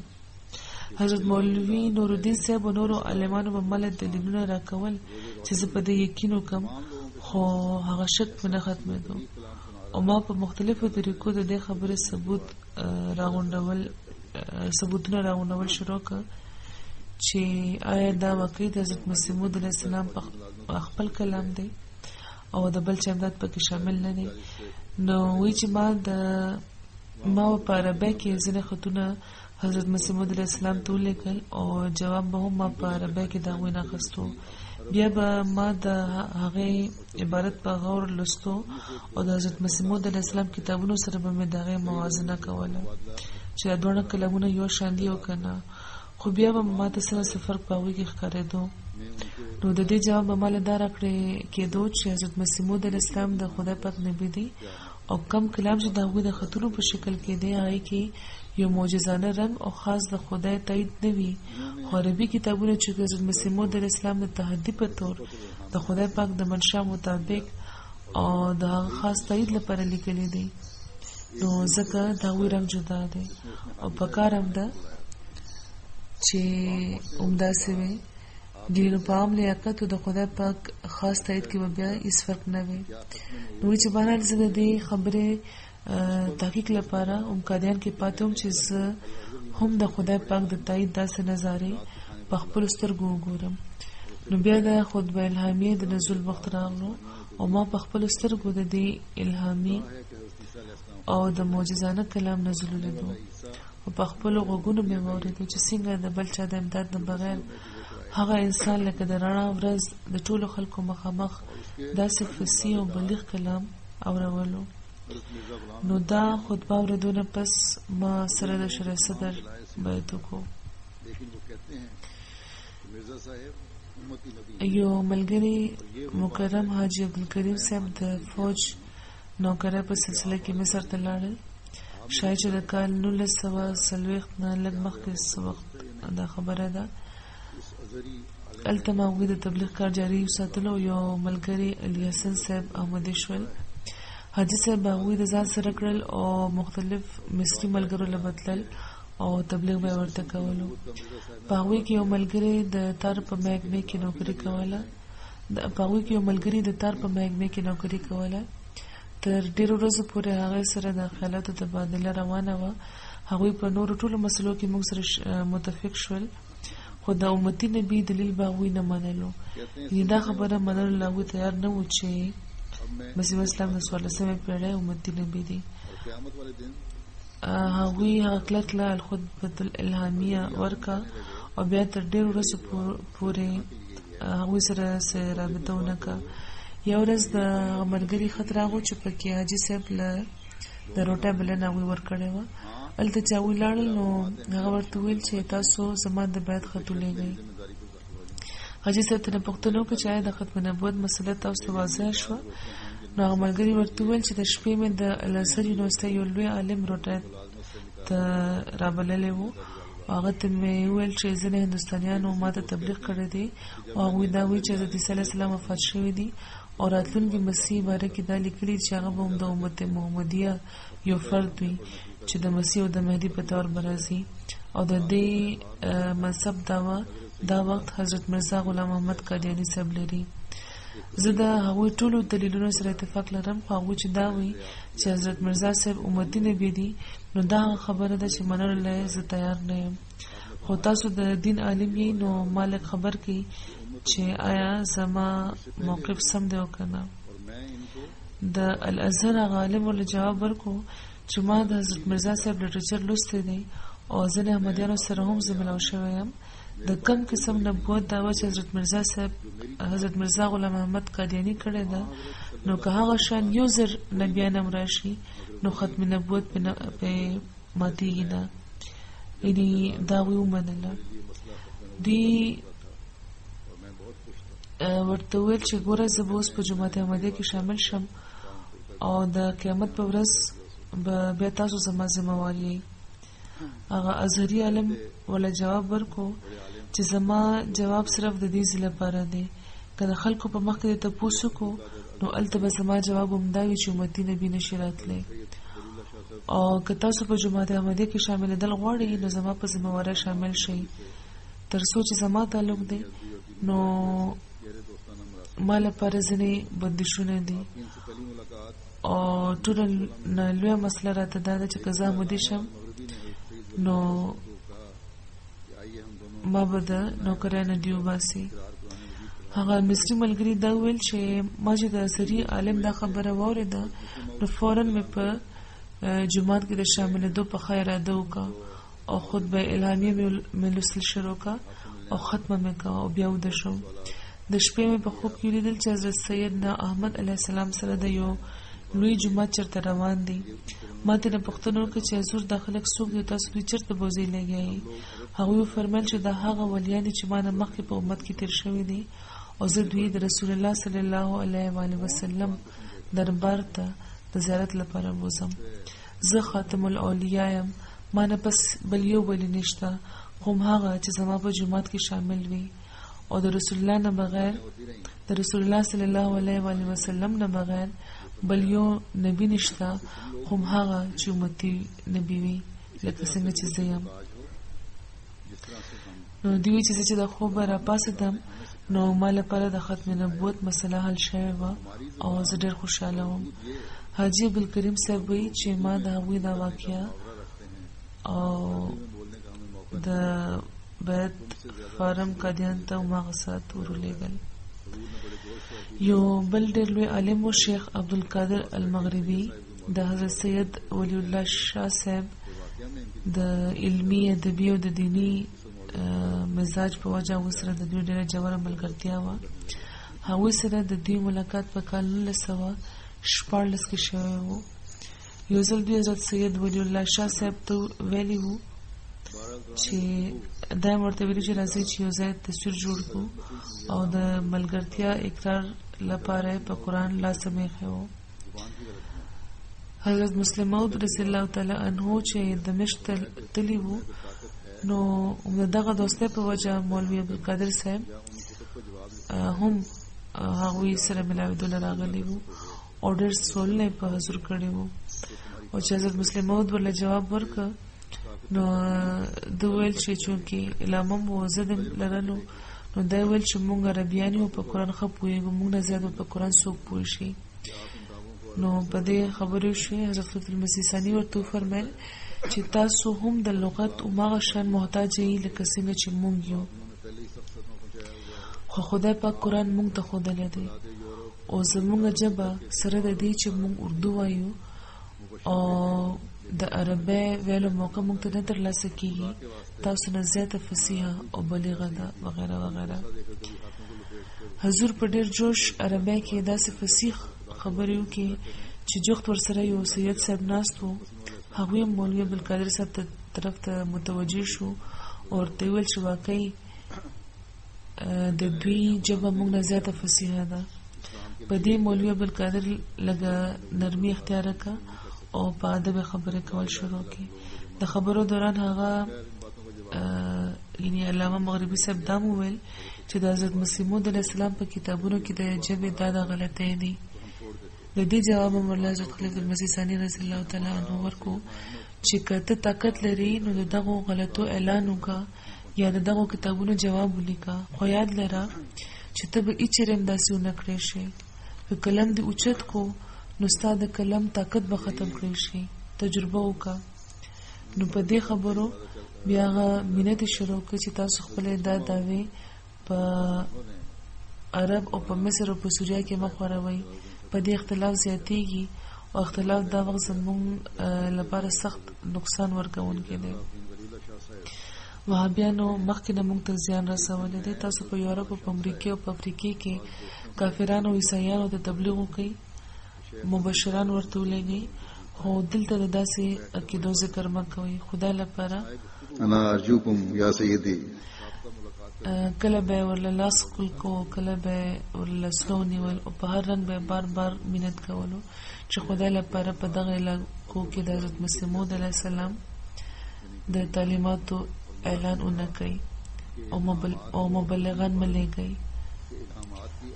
حضرت مولوي نورالدین صاحب او نورو عالمانو به مله دلیلونه راکول چې زه په دې یقین وکم، خو هغه شک مې نه ختمېدو او ما په مختلفو طریقو د دې خبرې ثبوتونه راغونډول شروع کړ چې آیا دا واقعي د حضرت مسیح موعود علیه السلام خپل کلام دی او د بل چا امداد پکې شامل نه دی. نو وی چې ما په عربی کې ځینې خطونه حضرت مسیح موعود علیه السلام ته ولیکل او جواب به هم ما په عربی کې د هغوی نه اخیستو. بیا به ما د هغې عبارت په غور لوستو او د حضرت مسیح موعود علیه السلام کتابونو سره به مې د هغې موازنه کوله چې دا دواړه کلامونه یو شان دي او که نه، خو بیا به ما ته څه فرق په هغوی کې ښکارېدو. نو د دې جواب به ما له دا راکړې کېدو چې حضرت مسیح موعود علیه السلام د خدای پاک نبي دی او کم کلام چې د هغوی د خطونو په شکل کې دی هغې کې یو معجزانه رنګ او خاص د خدای تایید نه وي. خو عربي کتابونه چې حضرت مسیح موعود علیه السلام د تحدي په طور د خدای پاک د منشا مطابق او د هغه خاص تایید لپاره لیکلي دي، نو ځکه د هغوی رنګ جدا دی او په کار هم ده چې همداسې وي دینو په عام لیاقت او د خدای پاک خاص تایید کې به بیا هیڅ فرق نه وي. نو چې بهرحال زه د دې خبرې تحقیق لپاره قادیان کې پاتې وم چې زه هم د خدای پاک د تایید داسې نظارې په خپلو سترګو وګورم. نو بیا د خطبه الهامیه د نزول وخت راغلو او ما په خپلو سترګو د دې الهامي او د معجزانه کلام نزول ولیدو او په خپلو غوږونو مې واورېدو چې څنګه د بل چا د امداد نه بغیر هغه انسان لکه د رڼا ورځ د ټولو خلکو مخامخ داسې فصیح او بلیغ کلام اورولو. نو دا خطبه اورېدو نه پس ما سره د شرع صدر بیعت وکړو. یو ملګري مکرم حاجي عبدالکریم صاحب د فوج نوکرۍ په سلسله کې مصر ته لاړل. شاید چې د کال 1940 نه لږ مخکې څه وخت دا خبره ده. هلته ما هغوی د تبلیغ کار جاري وساتلو. یو ملګري علي حسن صاحب احمدي شول. حاجي صاحب هغوی د ځان سره کړل او مختلف مصري ملګرو له بدلل او تبلیغ به ورته کولو. په هغوی کې یو ملګري د تار په محکمې کې نوکري کوله. تر ډېرو ورځو پورې هغې سره د خیالاتو تبادله روانه وه. هغوی په نورو ټولو مسلو کې موږ سره متفق شول، خو د امتي نبي دلیل به هغوی نه منلو. یعنې دا خبره منلو له هغوی تیار نه وو چې مسیح اسلام د 14مې پیړۍ امتي نبي دی. هغوی هغه کلک له الخطبة الالهامیه ورکه او بیا تر ډېرو ورځو پورې هغوی سره رابطه ونه کړه. یو ورځ د ملګري خط راغو چې پکې حاجي صاحب له د روټۍ بلنه هغوی ورکړې وه. هلته چې هغوی لاړل نو هغه ورته وویل چې تاسو زما د بیعت خط ولیږئ. حاجي صاحب ته پوښتنه وکړه چې آیا د ختم نبوت مسله تاسو ته واضح شوه؟ نو هغه ملګري ورته وویل چې د شپې مې د الازهر یونیورسټۍ یو لوی عالم روټۍ ته رابللی و. هغه ته مې وویل چې ځینې هندوستانیانو ما ته تبلیغ کړی دی او هغوی دا وایي چې حضرت عیسی علیه السلام وفات شوی دی او راتلونکي مسیح باره کې دا لیکلي چې هغه به هم د امت محمدیه یو فرد وي چې د مسیح او د مهدي په طور به راځي او د دې منصب دا وخت حضرت مرزا غلام محمد قادیاني صاحب لري. زه د هغوی ټولو دلیلونو سره اتفاق لرم، خو هغوی چې دا وایي چې حضرت مرزا صاحب امتي نبي دي نو دا هغه خبره ده چې منلو له زه تیار نه یم. خو تاسو د دین عالم یې، نو ما لږ خبر کړئ چې آیا زما موقف سم دی او که نه. د الازهر هغه عالم ورله جواب ورکړو چې ما د حضرت مرزا صاحب لټرچر لوستی دی او ځینې احمدیانو سره هم زه ملاو شوی یم. د کم قسم نبوت دعوه چې حضرت مرزا غلام محمد قادیاني کړې ده نو که هغه شان 1000 نبیان هم راشي نو ختم نبوت په ماتېږي نه. یعنی دا ومنله دی ورته ویل چې ګوره زه به اوس په جماعت احمدیه کې شامل شم او د قیامت په ورځ به بیا تاسو زما ذمہوار یې. هغه ازهري عالم ولا جواب ورکو چې زما جواب صرف د دې لپاره دی که د خلکو په مخ کې تپوس وکړو نو هلته به زما جواب همدا وي چې امتي نبي نشي راتلی او که تاسو په جماعت احمدیه کې شاملېدل غواړئ نو زما په ذمہواره شامل شئ تر څو چې زما تعلق دی نو ما لپاره ځینې بندشونه دي او ټوله لویه مسله راته دا ده چې که زه احمدي شم نو ما به د نوکرۍ نه دې وباسي. هغه مصري ملګري دا ویل چې ما چې د ازهري عالم دا خبره واورېده نو فوراً مې په جماعت کې د شاملېدو په ښه اراده وکړه او خطبه الهامیه مې لوستل شروع کړه او ختمه مې کړه او بیا ویده شوم. د شپې مې په خوب کې ولیدل چې حضرت سیدنا احمد علیه السلام سره د یو لوی جومات چېرته روان دي. ما ترې پوښتنه وکړه چې حضور دا خلک څوک دي تاسو دوی چېرته بوځئ لګیایي. هغوی وفرمیل چې دا هغه ولیان دي چې ما نه مخکې په امت کې تېر شوي دي او زه دوی د رسول الله صلی الله علیه و آله وسلم دربار ته د زیارت لپاره بوځم. زه خاتم الاولیاء یم ما نه پس بل یو ولی نشته خو هغه چې زما په جومات کې شامل وي او د رسول الله نه بغیر د رسول الله صلی الله علیه و آله وسلم نه بغیر بل یو نبی نشته خو هغه چې امتي نبی وي لکه څنګه چې زه یم. نو دوی چې د خوب را پاسېدم نو ما لپاره د ختم نبوت مسله حل شوې وه او زه ډېر خوشحاله وم. حاجي عبدالکریم صاحب وایي چې ما د هغوی دا واقعه او د بیت فارم قادیان ته هماغه ساعت ورولېږل. یو بل ډېر لوی عالم و شیخ عبدالقادر المغربي د حضرت سید ولی الله شاه صاحب د علمي ادبي او د دیني مزاج په وجه هغوی سره د دوی ډېره ژوره ملګرتیا وه. هغوی سره د دوی ملاقات په کال 1914 کې شوی و. یو ځل دوی حضرت سید ولی الله شاه صاحب ته ویلي وو چې دا یې ورته ویلي چې راځئ چې یو ځای تصویر جوړ کړو او د ملګرتیا اقرار لپاره یې په قرآن لاس میښی و. حضرت مسلم موعود رضی الله تعالی عنه چې دمشق تللی وو نو د دغه دوستۍ په وجه مولوي عبدالقادر صاحب هم هغوی سره ملاوېدو له راغلی وو او ډېر سوالونه یې په حضور کړي وو او چې حضرت مسلم موعود ورله جواب ورکړه نو ده ویل چې چونکې علامه مو زه د لرلو نو دا ویل چې مونږ عربیان یو په قرآن ښه پوهېږو مونږ نه زیات په قرآن څوک پوه شي. نو په دې خبرې شوې حضرت فضل المسیح ثاني ورته وفرمیل چې تاسو هم د لغت هماغه شان محتاج یې لکه څنګه چې مونږ یو خو خدای پاک قرآن مونږ ته ښودلی دی او زمونږ ژبه سره د دې چې مونږ اردو وایو او د عربی ویلو موقع مونږ ته نه ترلاسه کېږي تاسو نه زیاته فصیحه او بلیغه ده وغیره وغیره. حضور په ډېر جوش عربی کې داسې فصیح خبرې وکړې چې جوخت ورسره یو سید صاحب ناست و. هغوی هم مولوي عبدالقادر صاحب طرف ته متوجه شو او ورته ویل چې واقعي د دوی ژبه مونږ نه زیاته فصیحه ده. په دې مولوي عبدالقادر لږه نرمي اختیار کړه او په ادب خبرې کول شروع کړي. د خبرو دوران هغه یعنی علامه مغربي صاحب دا مو ویل چې د حضرت مسیح موعود علیه السلام په کتابونو کې د ژبې دا غلطۍ دي. د دې جواب مولا حضرت خلیفه المسیح ثاني رضی الله تعالی عنه ورکو چې که ته طاقت لري نو د دغو غلطو اعلان وکړه یا د دغو کتابونو جواب ولیکه خو یاد لره چې ته به هیڅ هم داسې ونه کړی شي. که قلم دې اوچت کو نو ستا د قلم طاقت به ختم کړی شي. تجربه وکړه. نو په دې خبرو بیا هغه مینه دې شروع کړه چې تاسو خپلې دا دعوې په عرب او په مصر او په سوریه کې مه خوروئ. په دې اختلاف زیاتېږي او اختلاف دا وخت زموږ لپاره سخت نقصان ورکوونکی دی. وهابیانو مخکې نه موږ ته زیان رسولی دی. تاسو په یورپ او په امریکا او په افریقا کې کافرانو او عیسایانو ته تبلیغ وکړئ مبشران ورته ولېږي، خو دلته د داسې عقیدو ذکر مه کوئ. خدای لپاره انا ارجوکم یا سیدی، کله به ورله لاس ښکل کو، کله به ورله سلو نیول او په هر رنګ به بار بار منت کولو چې خدای لپاره په دغه علاقو کې د حضرت مسیح موعود علیه السلام د تعلیماتو اعلان ونه کوي او مبلغان ملېږي.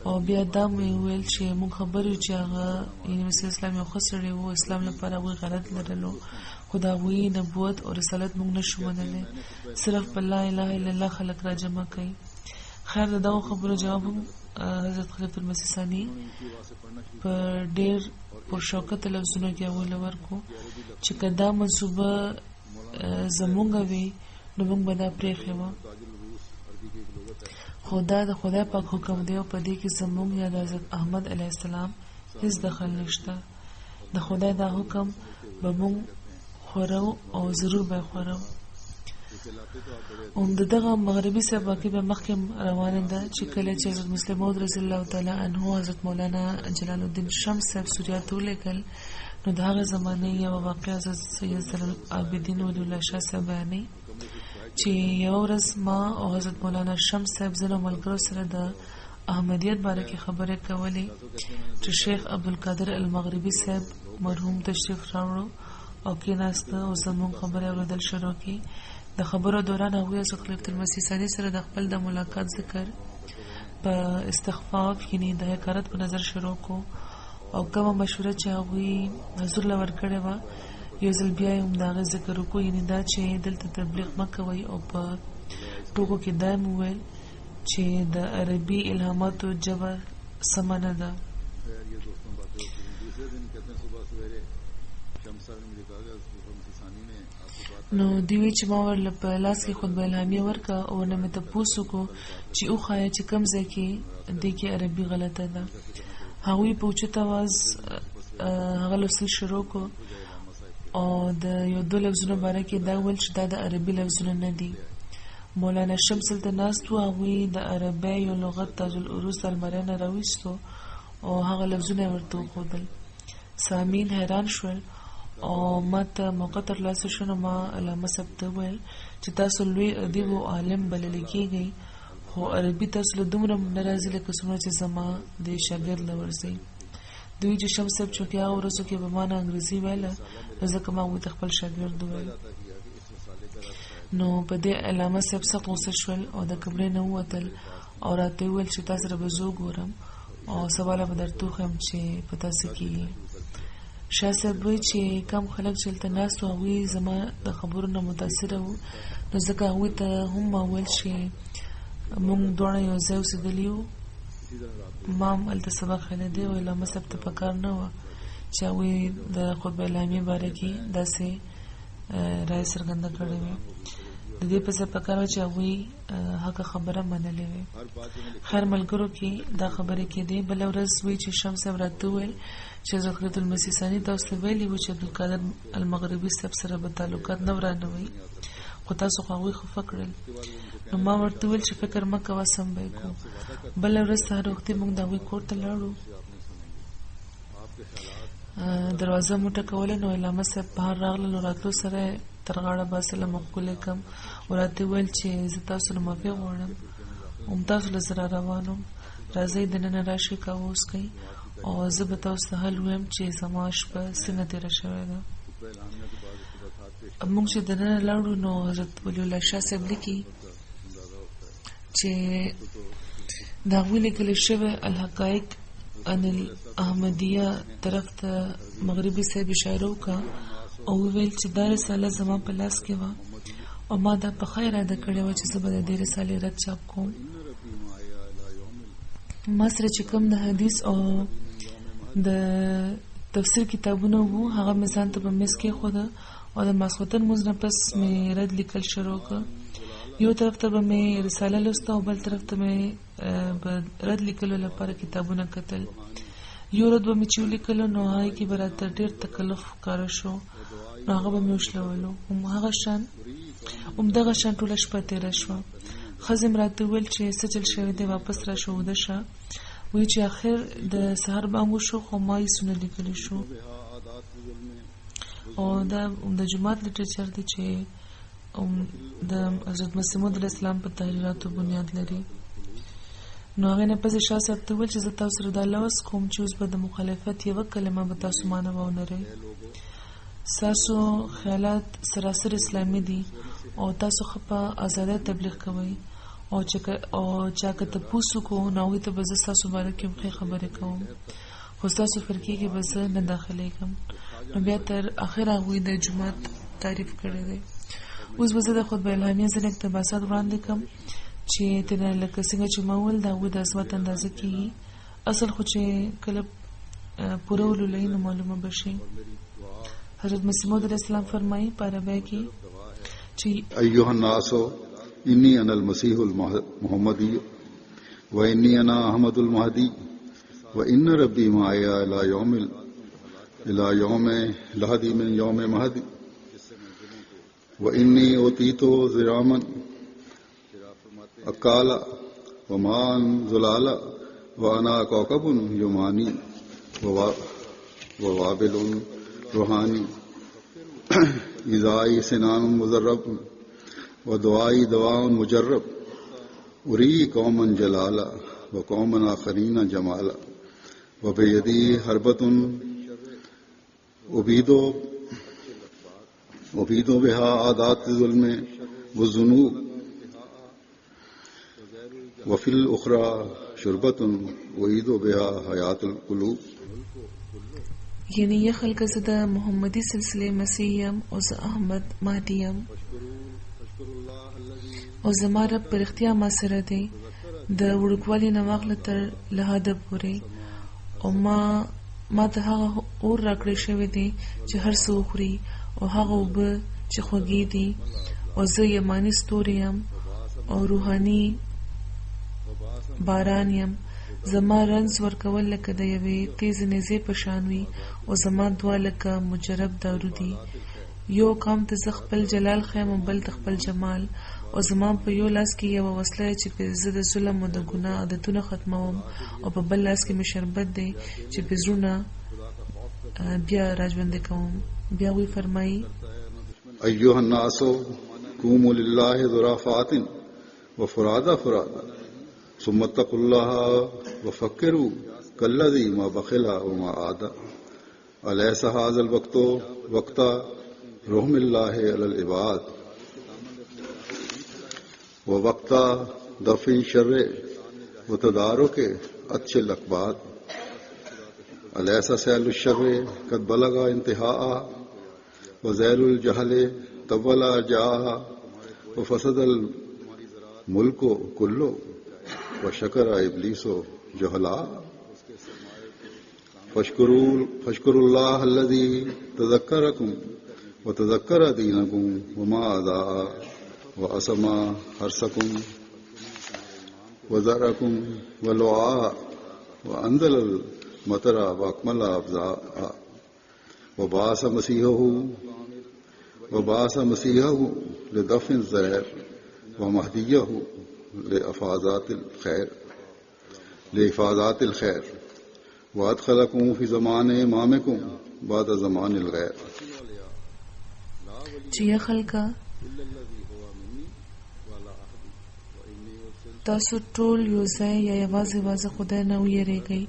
او بیا دا مې ویل چې موږ خبر یو چې هغه یعنې مسیح اسلام یو ښه سړی و، اسلام لپاره هغوی غرض لرلو، خو د هغوی نبوت او رسالت موږ نشو منلی، صرف په لا اله الا الله خلک را جمع کوي. خیر د دغو خبرو جواب هم حضرت خلیفة المسیح ثاني په ډېر پرشوکته لفظونو کې هغوی له ورکړو چې که دا منصوبه زمونږ وي نو موږ به دا پرېښې وه، خو دا د خدای پاک حکم دی او په دې کې زمونږ یا د حضرت احمد علیه السلام هیڅ دخل نشته. د خدای دا حکم به موږ خورو او ضرور به خورو. د دغه مغربي صاحب واقع به مخکې روانه ده چې کله چې حضرت مسیح موعود رضی الله تعالی عنه حضرت مولانا جلال الدین شمس صاحب سوریه ته ولیکل، نو د هغه زمانې یوه واقعه حضرت سید زین العابدین ولی الله شاه صاحب بیانوي چې یوه ورځ ما او حضرت مولانا شمس صاحب ځینو ملګرو سره د احمدیت باره کې خبرې کولې چې شیخ عبدالقادر المغربي صاحب مرحوم تشریف راوړو او کېناسته او زموږ خبرې اورېدل شروع کړې. د خبرو دوران هغوی حضرت خلیفة المسیح ثاني سره د خپل د ملاقات ذکر په استخفاف یعنې د حقارت په نظر شروع کو او کومه مشوره چې هغوی حضور له ورکړې وه یو ځل بیا یې هم د هغې ذکر وکړو، یعنې دا چې دلته تبلیغ مه کوئ او په ټوکو کې دا یې وویل چې د عربي الهاماتو ژبه سمه نه ده. نو دوی وی چې ما ورله په لاس کې خطبه الهامیه ورکړه او ورنه مې تپوس وکړو چې وښایه چې کوم ځای کې دې کې عربي غلطه ده. هغوی په اوچت اواز هغه لوستل شروع کړو او د یو دو لفظونو باره کې دا ویل چې دا د عربي لفظونه نه دي. مولانا شمس دلته ناست و، هغوی د عربی یو لغت تاج العروض د المارۍ نه راویستو او هغه لفظونه یې ورته وښودل. سامعین حیران شول او ما ته موقع ترلاسه شو، نو ما علامه صاحب ته وویل چې تاسو لوی ادیب او عالم بللی کېږئ، خو عربي تاسو له دومره نه راځي لکه څومره چې زما د شاګرد له ورځئ. دوی چې شمس صاحب چې هغه ورځو کې به ما نه انګریزي ویله، نو ځکه ما هغوی ته خپل شاګرد وویل. نو په دې علامه صاحب سخت غوسه شول او د کمرې نه ووتل او راته وویل چې تا سره به زه وګورم او سبا له به درته وښیم چې په تا څه کېږي. شاه صاحب وایي چې کم خلک چې هلته ناست وو هغوی زما د خبرو نه متاثره وو، نو ځکه هغوی ته هم ما وویل چې موږ دواړه یو ځای اوسېدلي وو. ما هم هلته سبق خلیدی او علامه صاحب ته په کار نه وه چې هغوی د خطبه الهامیې باره کې داسې رایه څرګنده کړې وي. د دې په ځای په کار وه چې هغوی هغه خبره منلې وي. خیر ملګرو کې دا خبرې کېدې. بله ورځ وایي چې شمس صاحب راته وویل چې حضرت خلیفة المسیح ثاني تاسو ته ویلي وو چې عبدالقادر المغربي صاحب سره به تعلقات نه ورانوئ، خو تاسو خو هغوی خفه کړل. نو ما ورته ویل چې فکر مه کوه، سم به یې کوو. بله ورځ سهار وختي موږ د هغوی کور ته لاړو. دروازه مو ټکوله، نو علامه صاحب بهر راغله، نو راتلو سره تر غاړه باسلم ښکلی کم او راته ویل چې زه تاسو نه معافي غواړم، همتاسو له زه را روان وم، راځئ دننه راشئ کاوه وڅښئ او زه به تاسو ته حل ویم چې زما شپه څنګه تېره شوې ده. موږ چې دننه لاړو نو حضرت ولی الله شاه صاحب لیکي چې د هغوی لیکلی شوی الحقایق ان الاحمدیه طرف ته مغربي صاحب اشاره وکړه او وویل چې دا رساله زما په لاس کې وه او ما دا په ښه اراده کړې وه چې زه به د دې رسالې رد چاپ کوم. ما سره چې کوم د حدیث او د تفسیر کتابونه وو هغه مې ځان ته په میز کېښوده او د ماسخوتن لمونځ نه پس مې رد لیکل شروع کړه. یو طرف ته به مې رساله لوسته او بل طرف ته مې به رد لیکلو لپاره کتابونه کتل. یو رد به مې چې ولیکلو نو هغې کې به راته ډېر تکلف ښکاره شو، نو هغه به مې وشلولو. همدغه شان ټوله شپه تېره شوه. ښځې م راته وویل چې څه چل شوی دی، واپس راشه وده شه. وی چې اخر د سحر بانګ شو خو ما یې سونه لیکلی شو او دا د جماعت لټریچر دی چې د حضرت مسیح موعود علیه السلام په تحریراتو بنیاد لري. نو هغه نه پس شاه صاحب ته ویل چې زه تاسو سره دا لوس کوم چې اوس به د مخالفت یوه کلمه به تاسو مانه ونرئ. ستاسو خیالات سراسر اسلامي دي او تاسو ښه په ازادۍ تبلیغ کوئ او چا که تپوس وکړو نو هغوی ته به زه ستاسو باره کې ښې خبرې کوم خو ستاسو فرقې کې به زه نه داخلیږم. نو بیا تر اخره هغوی د جومات تعریف کړی دی. اوس به زه د خطبه الهامیه ځینې اقتباسات وړاندې کړم چې ترې لکه څنګه چې ما وویل د هغوی د عظمت اندازه کېږي. اصل خو چې کله پوره ولولئ نو معلومه به شي. حضرت مسیح موعود علیه السلام فرمایي په عربی کې چې ایها الناس انی انا المسیح المحمدی و انی انا احمد المهدی و ان ربی معي الى یوم لهدی من یوم مهدی و انی اوتیت زراما اکالا و مان زلالا و انا کوكب یمانی و وابل روحانی إذائی سنان مزرب و دعائی دواء مجرب اری قوما جلالا و قوما آخرین جمالا و بیدی حربت ابید بها عادات ظلم و ذنوب و فی الاخرى شربت اعید بها حیات القلوب. یعنی یا خلق زه د محمدي سلسله مسیح یم او زه احمد مهدي یم او زما رب په رښتیا ما سره دی د وړوکوالي نه واخله تر لحاده پورې او ما ته هغه اور راکړی شوی دی چې هر څه وخوري او هغه اوبه چې خوږې دي او زه یماني ستوری یم او روحاني باران یم. زما رنز ورکول لکه د یوې تیز نیزې په شان وي او زما دعا لکه مجرب دارو دي. یو قام ته زه خپل جلال خیم او بل ته خپل جمال او زما په یو لاس کې یوه وسله چې په زه د ظلم او د ګناه عادتونه ختموم او په بل لاس کې مې شربت دی چې په زړونه بیا راژوندي کوم. بیا وی فرمایي ایها الناس قوموا لله ذرافات وفرادا فرادا ثم اتقوا الله وفكروا كالذي ما بخل وما عاد أليس هذا الوقت وقت رحم الله على العباد ووقت دفع الشر وتدارك عطش الأكباد أليس سيل الشر قد بلغ انتهاء وزيل الجهل طول جاء وفسد الملك كله وشکر ابلیس و جہلا فاشکروا اللہ الذی تذکرکم و تذکر دینکم وما اضاء و اسما حرسکم و زرکم و لعاء و انزل المطر و اکمل افزاء و باس مسیحہ لدفن الزہر و مہدیہ لإفاضات الخير وأدخلكم في زمان إمامكم بعد زمان الغير. چې یا خلکه تاسو ټول یو ځای یا یوازې خدای نه ویریږئ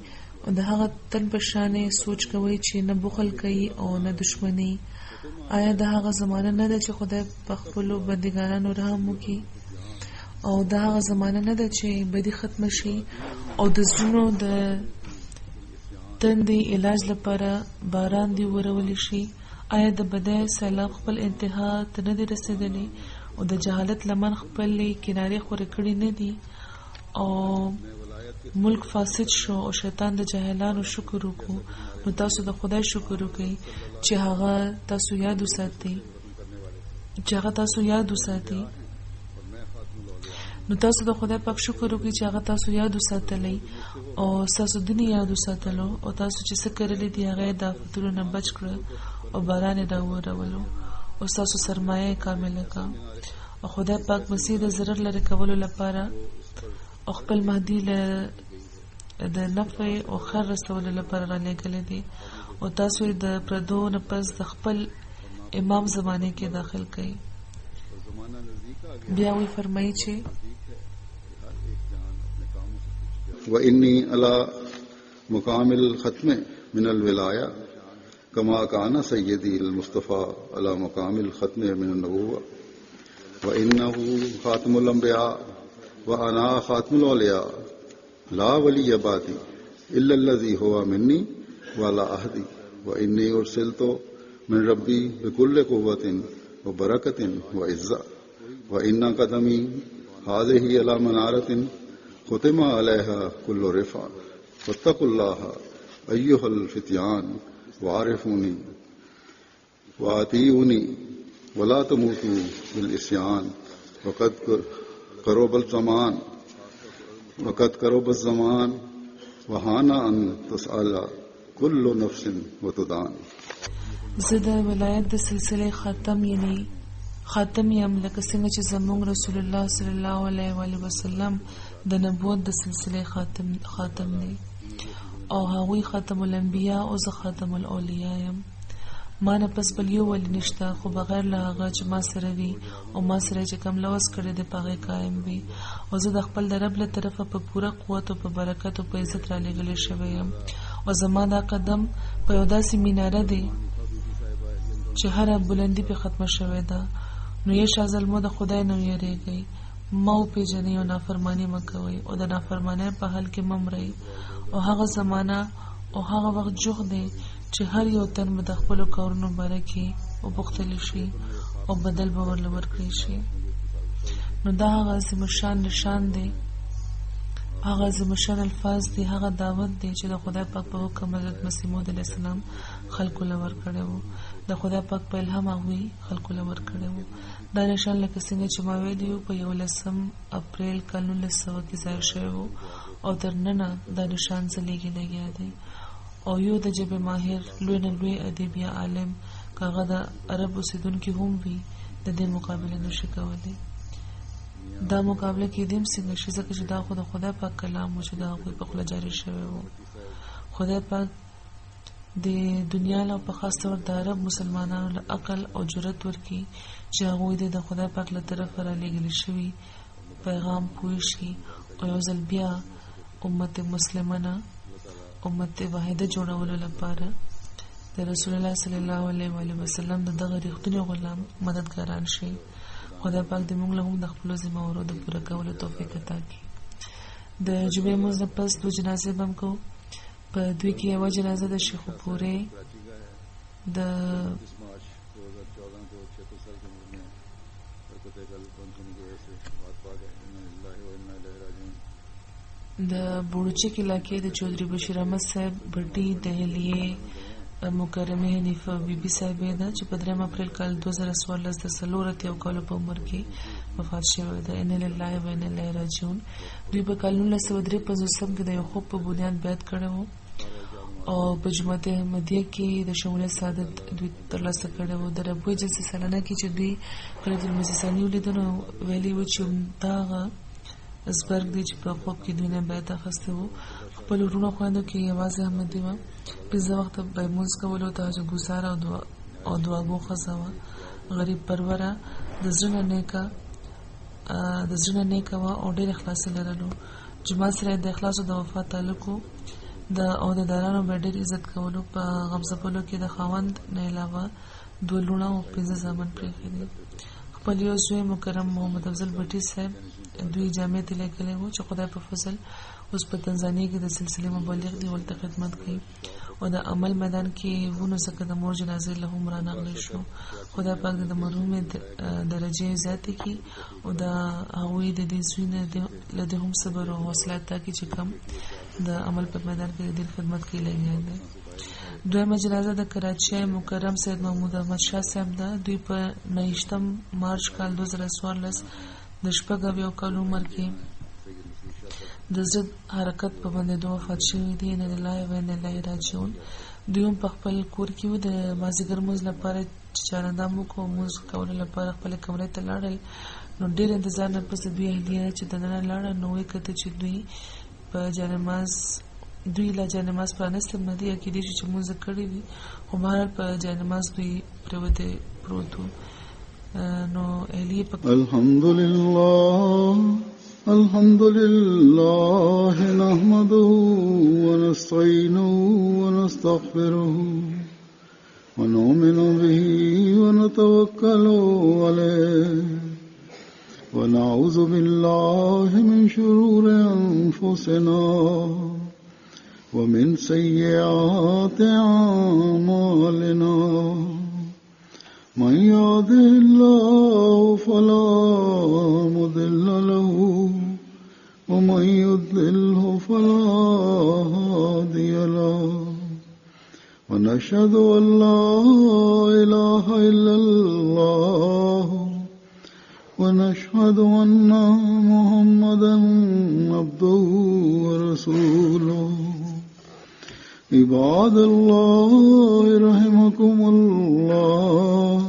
او د هغه تن په شانې سوچ کوئ چې نه بخل کوي او نه دشمني. آیا د هغه زمانه نه ده چې خدای په خپلو بندګانو رحم وکړي او دا هغه زمانه نه ده چې بدی ختم شي او د زړونو د تندې علاج لپاره باران دی ورول شي؟ آیا د بدای سیلاب خپل انتها ته نه دی رسیدلی او د جهالت لمن خپلې کنارې خورې کړې نه دي او ملک فاسد شو او شیطان د جاهلانو شکر وکړو؟ نو تاسو د خدای شکر وکړئ چې هغه تاسو یاد وساتي نو تاسو د خدای پاک شکر وکړئ چې هغه تاسو یاد وساتلی او تاسو دنیا یاد وساتلو او تاسو چې څه کړلی دي هغه د آفتونو نه بچ کړه او باران یې راورولو او تاسو سرمایه کامله کړه او خدای پاک مسیح د ضرر لرې کولو لپاره او خپل مهدي له د نفع او خیر رسول لپاره را لېږلي دي او تاسو د پردو نه پس د خپل امام زمانه کې داخل کړئ. بیا وی فرمایي چې وإني على مقام الختم من الولاية كما كان سيدي المصطفى على مقام الختم من النبوة وإنه خاتم الأنبياء وأنا خاتم الأولياء لا ولي بعدي إلا الذي هو مني ولا أهدي وإني أرسلت من ربي بكل قوة وبركة وعزة وإن قدمي هذه على منارة ختم عليها كل رفع فاتقوا الله أيها الفتيان وعرفوني وأطيعوني ولا تموتوا بالإسيان وقد قرب الزمان وهان أن تسأل كل نفس وتدان. زه د ولایت د سلسله خاتم یم لکه څنګه چې زموږ رسول الله صلی الله علیه و وسلم د نبوت د سلسله خاتم دی او هغوی خاتم الانبیاء او زه خاتم الاولیاء یم. ما نه پس بل یو ولی نشته خو بغیر له هغه چې ما سره وي او ما سره چې کوم لوس کړی دی په هغې قایم وي او زه د خپل د رب له طرفه په پوره قوت او په برکت او په عزت را لېږلی شوی یم او زما دا قدم په یو داسې میناره دی چې هره بلندي پې ختمه شوې ده. نو یې شازلمو د خدای نه ویریږئ، ما وپېژنئ او نافرماني مه کوئ او د نافرمانۍ په حال کې مه مرئ. او هغه زمانه او هغه وخت جوخ دی چې هر یو تن به د خپلو کارونو باره کې وپوښتلی شي او بدل به ورله ورکړی شي. نو دا هغه عظیمشان نشان دی، هغه عظیمشان الفاظ دی، هغه دعوت دی چې د خدای پاک په حکم حضرت مسیح موعود علیه السلام خلکو له ورکړی و، د خدای پاک په الهام هغوی خلکو له ورکړی و. دا نشان لکه څنګه چې ما ویلي وو په 11 اپریل کال 1900 کې ځای شوی و او تر ننه دا نشان ځلیږي لګیا دی. او یو د ژبې ماهر لوی نه لوی ادیب یا عالم که هغه د عرب اوسېدونکي هم وي د دې مقابله نشي کولی. دا مقابله کېدی هم څنګه شي ځکه چې دا خو د خدای پاک کلام و چې د هغوی په خوله جاري شوی و. خدای پاک د دنیا له په خاص طور د عرب مسلمانانو له عقل او جرأت ورکړي چې هغوی د خدای پاک له طرفه رالیږلی شوي پیغام پوه شي او یو ځل بیا امت مسلمه نه امت واحده جوړولو لپاره د رسول الله صلی الله علیه و وسلم د دغه ریښتوني غلام مددګاران شي. خدای پاک دې موږ له هم د خپلو ذمهوارو د پوره کولو توفیق عطا کړي. د جمعې لمونځ نه پس 2 جنازې به هم کوو. په دوی کې یوه جنازه د شیخ پورې د بوړوچک علاقې د چودري بشیر احمد صاحب بټي دهلیه مکرمه حنیفه بیبي صاحبې ده چې په 3 اپریل کال 2014 د 4 کالو په عمر کې وفات شوې ده. ان لله و انا الیه راجعون. دوی په کال 1953 کې د یو خوب په بنیاد بیعت کړی و او په جماعت احمدیه کې د شمولیت سعادت دوی ترلاسه کړی و. د ربوع جلسې سالانه کې چې دوی خالد المسیح ثاني ولیدو نو ویلي و چې دا هغه زبرګ دی چې په خوب کې دوی نه بیعت اخیستی و. خپل وروڼو خویندو کې یوازې احمدي وه. 15 وخته به یې لمونځ کولو، تهجد ګزاره او دعاګو ښځه وه. غریب پروره، د زړه نیکه وه او ډېر اخلاص یې لرلو. جماعت سره د اخلاص او د وفا تعلق و. د عہدهدارانو به ډېر عزت کولو. په غم ځپلو کې د خاوند نه علاوه 2 لوڼه او 15 زامن پرېښي دي. خپل یو زوی مکرم محمد افضل بټي صاحب دوی جامعې ته لېږلی و چې خدای په فضل اوس په تنزانیه کې د سلسلې مبلغ دی، ورته خدمت کوي او د عمل میدان کې ونه ځکه د مور جنازې له هم رانغلی شو. خدای پاک د مرحومې درجې زیاتې کړي او د هغوی د دې زوی نه له دې هم صبر او حوصله عطا کړي چې کوم د عمل په میدان کې د دین خدمت کوي لګیا دی. دویمه جنازه د کراچۍ مکرم سید محمود احمد شاه صاحب ده. دوی په 29 مارچ کال 2014 د 14 کال عمر کې د ضد حرکت په بندېدو وفات شوي دي. ان لله و انا الیه راجعون. دوی هم په خپل کور کې د مازدیګر لمونځ لپاره چې چارندام وکړو لمونځ کولو لپاره خپلې کمرې ته لاړل. نو ډېر انتظار نه پس دوی اهلیه چې دننه لاړه نو ویې کته چې دوی په جانماز دوی لا جانماز پرانستم نه دی کې دي چې مونږ کړی وي خو بهر په جانماز دوی پروته پروت وو نو الی الحمد لله نحمده ونستعينه ونستغفره ونؤمن به ونتوكل عليه ونعوذ بالله من شرور أنفسنا ومن سيئات أعمالنا من يهده الله فلا مضل له ومن يضلله فلا هادي له ونشهد أن لا إله إلا الله ونشهد أن محمدا عبده ورسوله عباد الله رحمكم الله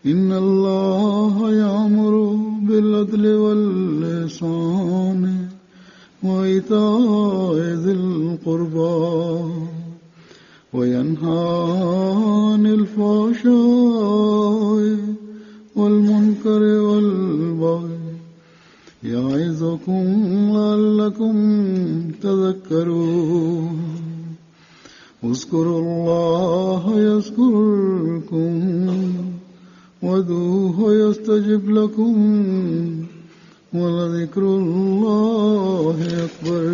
إن الله يأمر بالعدل والإحسان وإيتاء ذي القربى وينهى عن الفحشاء والمنكر والبغي يعظكم لعلكم تذكرون اذكروا الله يذكركم وادعوه يستجب لكم ولذكر الله أكبر